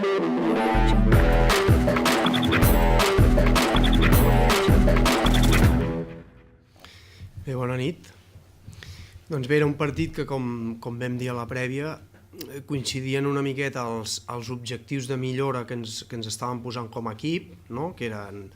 Bé, bona nit. Doncs bé, era un partit que, com vam dir a la prèvia, coincidien una miqueta els objectius de millora que ens estaven posant com a equip, no? Que eren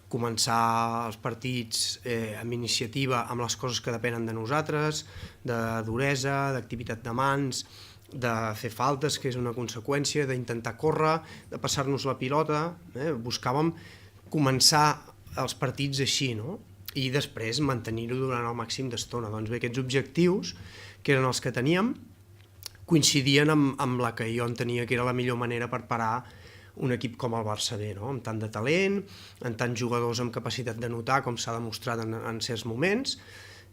començar els partits amb iniciativa, amb les coses que depenen de nosaltres, de duresa, d'activitat de mans, de fer faltes, que és una conseqüència, d'intentar córrer, de passar-nos la pilota. Buscàvem començar els partits així, no? I després mantenir-ho durant el màxim d'estona. Doncs bé, aquests objectius, que eren els que teníem, coincidien amb la que jo entenia que era la millor manera per parar un equip com el Barça B, no? Amb tant de talent, amb tants jugadors amb capacitat de notar, com s'ha demostrat en certs moments.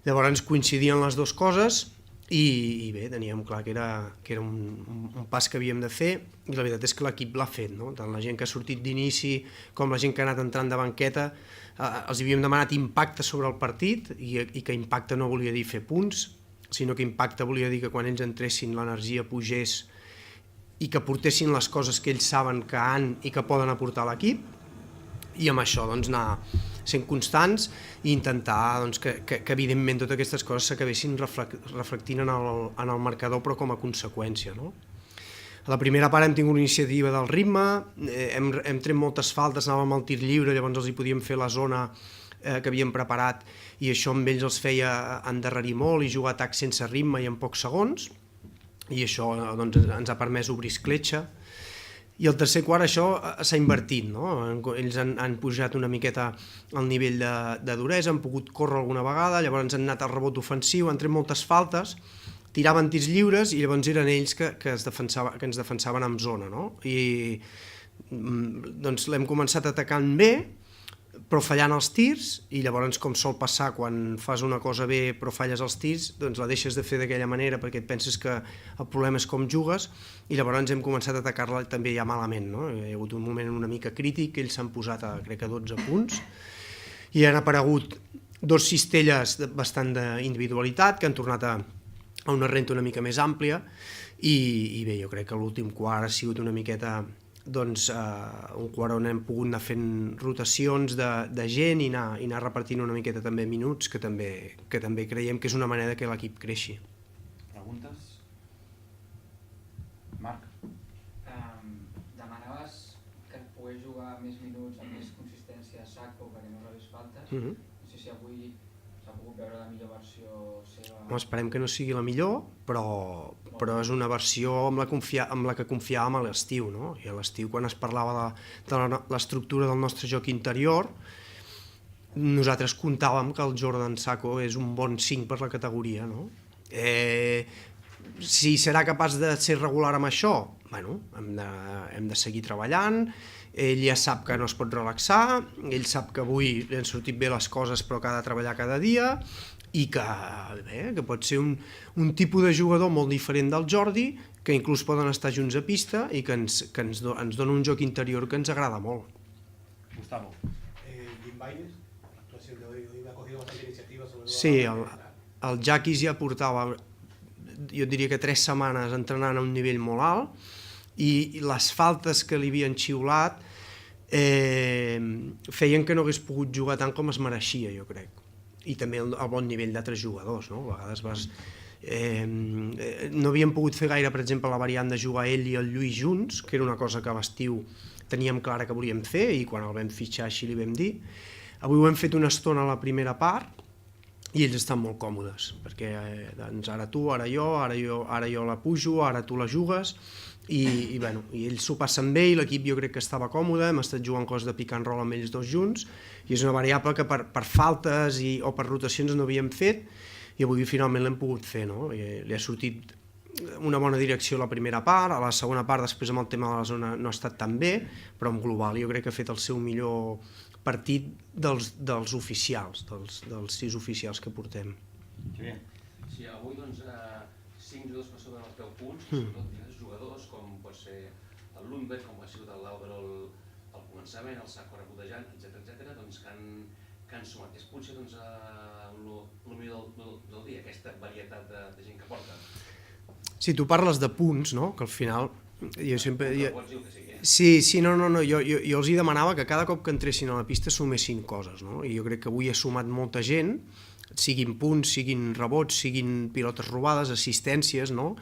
Llavors coincidien les dues coses i bé, teníem clar que era un pas que havíem de fer, i la veritat és que l'equip l'ha fet, no? Tant la gent que ha sortit d'inici com la gent que ha anat entrant de banqueta, els havíem demanat impacte sobre el partit, i que impacte no volia dir fer punts, sinó que impacte volia dir que quan ells entressin l'energia pugés i que portessin les coses que ells saben que han i que poden aportar a l'equip, i amb això doncs, anar sent constants i intentar doncs, que evidentment totes aquestes coses s'acabessin reflectint en el marcador, però com a conseqüència, no? A la primera part hem tingut una iniciativa del ritme, hem tret moltes faltes, anàvem al tir lliure, llavors els hi podíem fer la zona que havíem preparat, i això amb ells els feia endarrerir molt i jugar atacs sense ritme i en pocs segons, i això doncs, ens ha permès obrir escletxa. I el tercer quart això s'ha invertit, no? Ells han pujat una miqueta el nivell de duresa, han pogut córrer alguna vegada, llavors han anat al rebot ofensiu, han tret moltes faltes, tiraven tirs lliures i llavors eren ells que ens defensaven en zona, no? I doncs l'hem començat atacant bé, però fallant els tirs, i llavors, com sol passar quan fas una cosa bé però falles els tirs, doncs la deixes de fer d'aquella manera perquè et penses que el problema és com jugues, i llavors hem començat a atacar-la també ja malament, no? Hi ha hagut un moment una mica crític, ells s'han posat crec a 12 punts, i han aparegut dos cistelles bastant d'individualitat que han tornat a una renta una mica més àmplia, i bé, jo crec que l'últim quart ha sigut una miqueta doncs, un quart on hem pogut anar fent rotacions de gent i anar repartint una miqueta també minuts, que també creiem que és una manera que l'equip creixi. Preguntes? Marc? Demanaves que pogués jugar més minuts amb més consistència a Sacco perquè no rebés faltes. No sé si avui s'ha pogut veure la millor versió seva. Esperem que no sigui la millor, però és una versió amb la que confiàvem a l'estiu, no? I a l'estiu, quan es parlava de l'estructura del nostre joc interior, nosaltres comptàvem que el Jordan Sacco és un bon 5 per la categoria, no? Si serà capaç de ser regular amb això, bueno, hem de seguir treballant. Ell ja sap que no es pot relaxar, ell sap que avui li han sortit bé les coses però que ha de treballar cada dia, i que pot ser un tipus de jugador molt diferent del Jordi, que inclús poden estar junts a pista i que ens dona un joc interior que ens agrada molt. Gustavo. Jim Baines, actuación de hoy me ha cogido bastante iniciativa sobre todo. Sí, el Jaquis ja portava, jo diria que 3 setmanes entrenant a un nivell molt alt, i les faltes que li havien xiulat feien que no hagués pogut jugar tant com es mereixia, jo crec. I també el bon nivell d'altres jugadors, no? A vegades no havíem pogut fer gaire, per exemple, la variant de jugar ell i el Lluís junts, que era una cosa que a l'estiu teníem clara que volíem fer, i quan el vam fitxar així li vam dir. Avui ho hem fet una estona a la primera part, i ells estan molt còmodes, perquè doncs ara tu, ara jo la pujo, ara tu la jugues, i ells s'ho passen bé, i l'equip jo crec que estava còmode, hem estat jugant coses de pick and roll amb ells dos junts, i és una variable que per faltes o per rotacions no havíem fet, i avui finalment l'hem pogut fer, no? Li ha sortit una bona direcció a la primera part, a la segona part després amb el tema de la zona no ha estat tan bé, però en global jo crec que ha fet el seu millor partit dels oficials, dels 6 oficials que portem. Sí, avui doncs 5 jugadors per sobre dels 10 punts, sobretot diversos jugadors, com pot ser el Lundberg, com ha sigut l'Àlvaro al començament, el Sacco rebotejant, etc., doncs que han sumat. És potser el millor del dia, aquesta varietat de gent que porta. Sí, tu parles de punts, no? Que al final... Jo sempre... Pots dir el que sigui, Sí, no, jo els hi demanava que cada cop que entressin a la pista sumessin coses, no? I jo crec que avui ha sumat molta gent, siguin punts, siguin rebots, siguin pilotes robades, assistències, no?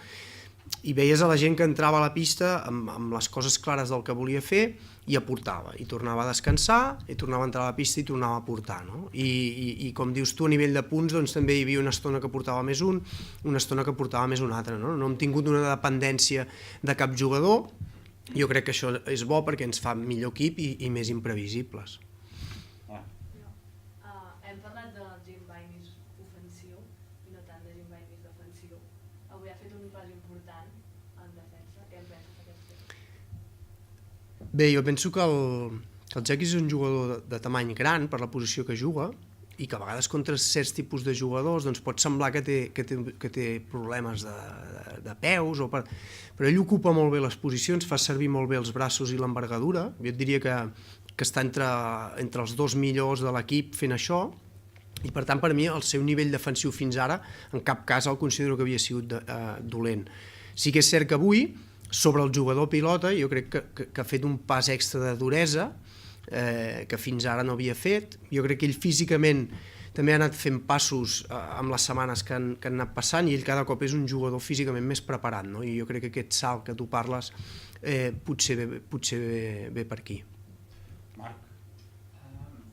I veies a la gent que entrava a la pista amb les coses clares del que volia fer i aportava, i tornava a descansar, i tornava a entrar a la pista i tornava a aportar, no? I com dius tu, a nivell de punts, doncs també hi havia una estona que portava més un, una estona que portava més un altre, no? No hem tingut una dependència de cap jugador. Jo crec que això és bo perquè ens fa millor equip i més imprevisibles. Hem parlat del Jim Bainis ofensiu i no tant de Jim Bainis defensiu. Avui ha fet un pas important en defensa. Què en penses d'aquest tema? Bé, jo penso que el Jack és un jugador de tamany gran per la posició que juga i que a vegades contra certs tipus de jugadors doncs pot semblar que té problemes de peus, però ell ocupa molt bé les posicions, fa servir molt bé els braços i l'envergadura. Jo et diria que està entre els dos millors de l'equip fent això, i per tant per mi el seu nivell defensiu fins ara en cap cas el considero que havia sigut dolent. Sí que és cert que avui, sobre el jugador pilota, jo crec que ha fet un pas extra de duresa que fins ara no havia fet. Jo crec que ell físicament també ha anat fent passos amb les setmanes que han anat passant, i ell cada cop és un jugador físicament més preparat, no? I jo crec que aquest salt que tu parles potser ve per aquí. Marc?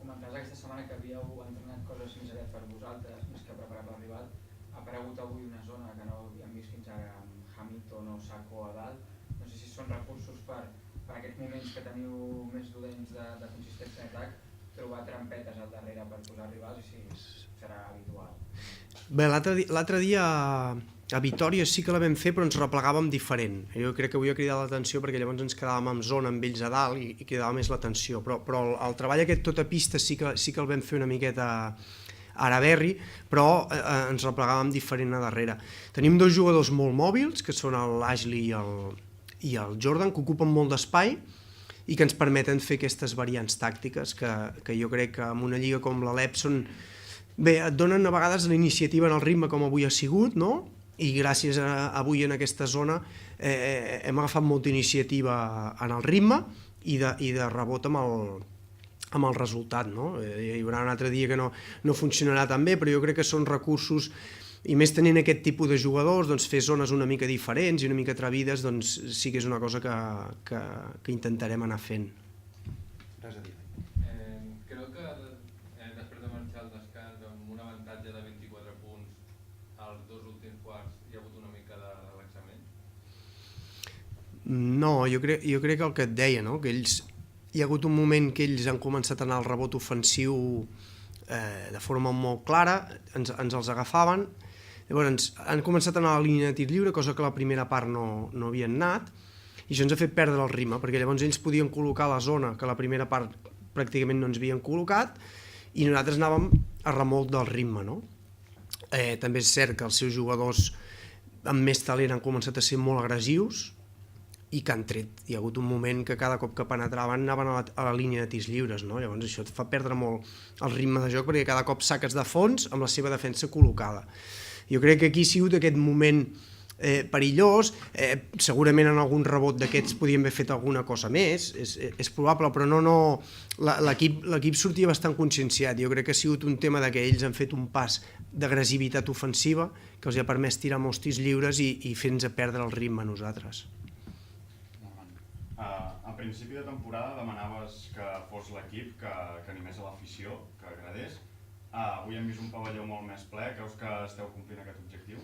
Comentaves aquesta setmana que havíeu entrenat coses més aviat per vosaltres, més que preparar per rival. Ha aparegut avui una zona que no havíem vist fins ara amb Hamilton o Sacco a dalt. No sé si són recursos per aquests moments que teniu més dolents de consistència d'atac, trobar trampetes al darrere per posar rivals, i si serà habitual. Bé, l'altre dia a Vitòria sí que la vam fer, però ens replegàvem diferent. Jo crec que avui ha cridat l'atenció perquè llavors ens quedàvem en zona amb ells a dalt i cridava més l'atenció, però el treball aquest tot a pista sí que el vam fer una miqueta a Araberri, però ens replegàvem diferent a darrere. Tenim dos jugadors molt mòbils, que són l'Ashley i el Jordan, que ocupen molt d'espai i que ens permeten fer aquestes variants tàctiques que jo crec que en una lliga com l'Alep bé, et donen a vegades la iniciativa en el ritme com avui ha sigut, no? I gràcies a avui en aquesta zona hem agafat molta iniciativa en el ritme i de rebot amb el resultat, no? Hi haurà un altre dia que no funcionarà tan bé, però jo crec que són recursos, i més tenint aquest tipus de jugadors, doncs fer zones una mica diferents i una mica atrevides, doncs sí que és una cosa que intentarem anar fent. Res a dir. Creo que després de marxar al descans amb un avantatge de 24 punts als dos últims quarts hi ha hagut una mica de relaxament? No, jo crec que el que et deia, no? Que hi ha hagut un moment que ells han començat a anar al rebot ofensiu de forma molt clara, ens els agafaven. Llavors han començat a anar a la línia de tir lliure, cosa que la primera part no havien anat, i això ens ha fet perdre el ritme, perquè llavors ells podien col·locar la zona que la primera part pràcticament no ens havien col·locat, i nosaltres anàvem a remolc del ritme, no? També és cert que els seus jugadors amb més talent han començat a ser molt agressius i que han tret. Hi ha hagut un moment que cada cop que penetraven anaven a la línia de tirs lliures, no? Llavors això et fa perdre molt el ritme de joc, perquè cada cop saques de fons amb la seva defensa col·locada. Jo crec que aquí ha sigut aquest moment perillós, segurament en algun rebot d'aquests podíem haver fet alguna cosa més, és probable, però l'equip sortia bastant conscienciat. Jo crec que ha sigut un tema que ells han fet un pas d'agressivitat ofensiva que els ha permès tirar molts tirs lliures i fer-nos perdre el ritme a nosaltres. A principi de temporada demanaves que fos l'equip que animés a l'afició, que agradés. Avui hem vist un pavelló molt més ple, creus que esteu complint aquest objectiu?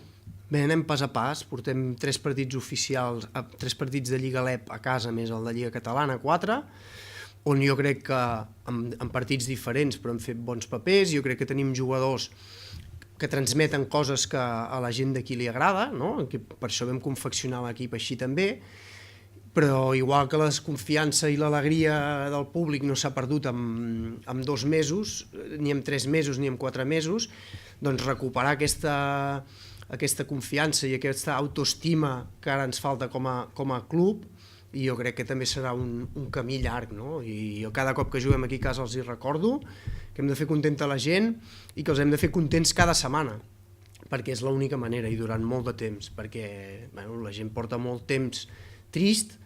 Bé, anem pas a pas, portem 3 partits oficials, 3 partits de Lliga Alep a casa, més el de Lliga Catalana, 4, on jo crec que en partits diferents però hem fet bons papers. Jo crec que tenim jugadors que transmeten coses que a la gent d'aquí li agrada, no? Per això vam confeccionar l'equip així també, però igual que la desconfiança i l'alegria del públic no s'ha perdut en 2 mesos, ni en 3 mesos ni en 4 mesos, doncs recuperar aquesta confiança i aquesta autoestima que ara ens falta com a club, i jo crec que també serà un camí llarg, no? I jo cada cop que juguem aquí a casa els hi recordo que hem de fer contenta la gent i que els hem de fer contents cada setmana, perquè és l'única manera i durant molt de temps, perquè la gent porta molt temps trist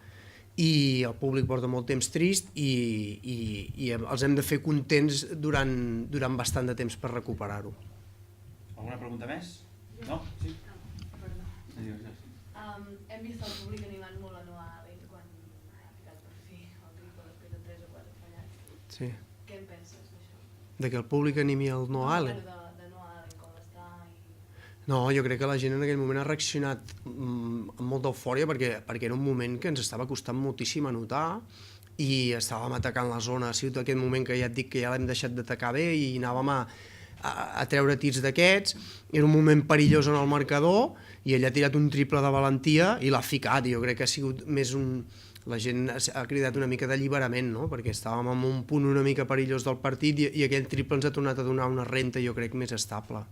i el públic porta molt temps trist i els hem de fer contents durant bastant de temps per recuperar-ho. Alguna pregunta més? No? Sí? Perdó. Sí. Hem vist el públic animant molt a Noah Allen quan ha ficat per fi el triple després de 3 o 4 fallats. Sí. Què en penses d'això? De que el públic animi el Noah Allen? De Noah Allen, com està i... No, jo crec que la gent en aquell moment ha reaccionat amb molta eufòria perquè era un moment que ens estava costant moltíssim anotar i estàvem atacant la zona. Ha sigut aquest moment que ja et dic que ja l'hem deixat d'atacar bé i anàvem a treure tirs d'aquests. Era un moment perillós en el marcador i ell ha tirat un triple de valentia i l'ha ficat. Jo crec que ha sigut més la gent ha cridat una mica d'alliberament, no? Perquè estàvem en un punt una mica perillós del partit i aquell triple ens ha tornat a donar una renta, jo crec, més estable.